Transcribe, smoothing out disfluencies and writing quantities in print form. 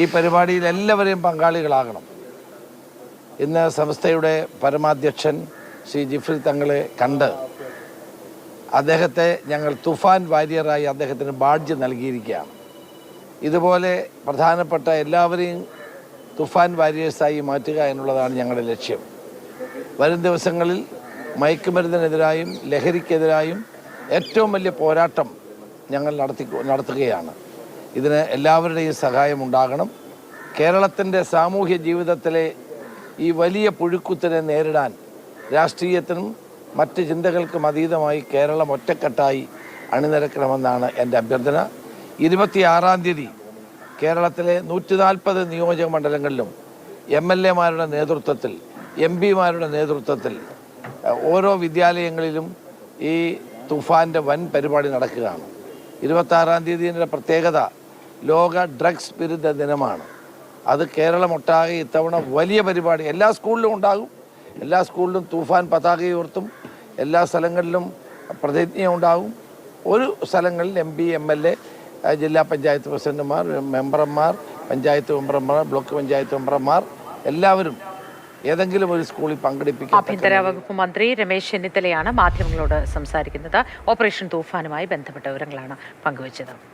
ഈ പരിപാടിയിൽ എല്ലാവരെയും പങ്കാളികളാകണം. ഇന്ന് സംസ്ഥയുടെ പരമാധ്യക്ഷൻ ശ്രീ ജിഫ്രി തങ്ങളെ കണ്ട് അദ്ദേഹത്തെ ഞങ്ങൾ തുഫാൻ വാരിയറായി അദ്ദേഹത്തിന് ബാഡ്ജ് നൽകിയിരിക്കുകയാണ്. ഇതുപോലെ പ്രധാനപ്പെട്ട എല്ലാവരെയും തുഫാൻ വാരിയേഴ്സായി മാറ്റുക എന്നുള്ളതാണ് ഞങ്ങളുടെ ലക്ഷ്യം. വരും ദിവസങ്ങളിൽ മയക്കുമരുന്നിനെതിരായും ലഹരിക്കെതിരായും ഏറ്റവും വലിയ പോരാട്ടം ഞങ്ങൾ നടത്തുകയാണ്. ഇതിന് എല്ലാവരുടെയും സഹായം ഉണ്ടാകണം. കേരളത്തിൻ്റെ സാമൂഹ്യ ജീവിതത്തിലെ ഈ വലിയ പുഴുക്കുത്തിനെ നേരിടാൻ രാഷ്ട്രീയത്തിനും മറ്റ് ചിന്തകൾക്കും അതീതമായി കേരളം ഒറ്റക്കെട്ടായി അണിനിരക്കണമെന്നാണ് എൻ്റെ അഭ്യർത്ഥന. 26-ാം തീയതി കേരളത്തിലെ 140 നിയോജക മണ്ഡലങ്ങളിലും MLA-മാരുടെ നേതൃത്വത്തിൽ MP-മാരുടെ നേതൃത്വത്തിൽ ഓരോ വിദ്യാലയങ്ങളിലും ഈ തുഫാൻ്റെ വൻ പരിപാടി നടക്കുകയാണ്. 26-ാം തീയതിയുടെ പ്രത്യേകത ലോക ഡ്രഗ്സ് വിരുദ്ധ ദിനമാണ്. അത് കേരളമൊട്ടാകെ ഇത്തവണ വലിയ പരിപാടി എല്ലാ സ്കൂളിലും ഉണ്ടാകും. എല്ലാ സ്കൂളിലും തൂഫാൻ പതാക ഉയർത്തും. എല്ലാ സ്ഥലങ്ങളിലും പ്രതിജ്ഞ ഉണ്ടാകും. ഒരു സ്ഥലങ്ങളിൽ MP, MLA, ജില്ലാ പഞ്ചായത്ത് പ്രസിഡന്റുമാർ, മെമ്പർമാർ, പഞ്ചായത്ത് മെമ്പർമാർ, ബ്ലോക്ക് പഞ്ചായത്ത് മെമ്പർമാർ എല്ലാവരും ഏതെങ്കിലും ഒരു സ്കൂളിൽ പങ്കെടുപ്പിക്കും. ആഭ്യന്തര വകുപ്പ് മന്ത്രി രമേശ് ചെന്നിത്തലയാണ് മാധ്യമങ്ങളോട് സംസാരിക്കുന്നത്. ഓപ്പറേഷൻ തൂഫാനുമായി ബന്ധപ്പെട്ട വിവരങ്ങളാണ് പങ്കുവച്ചത്.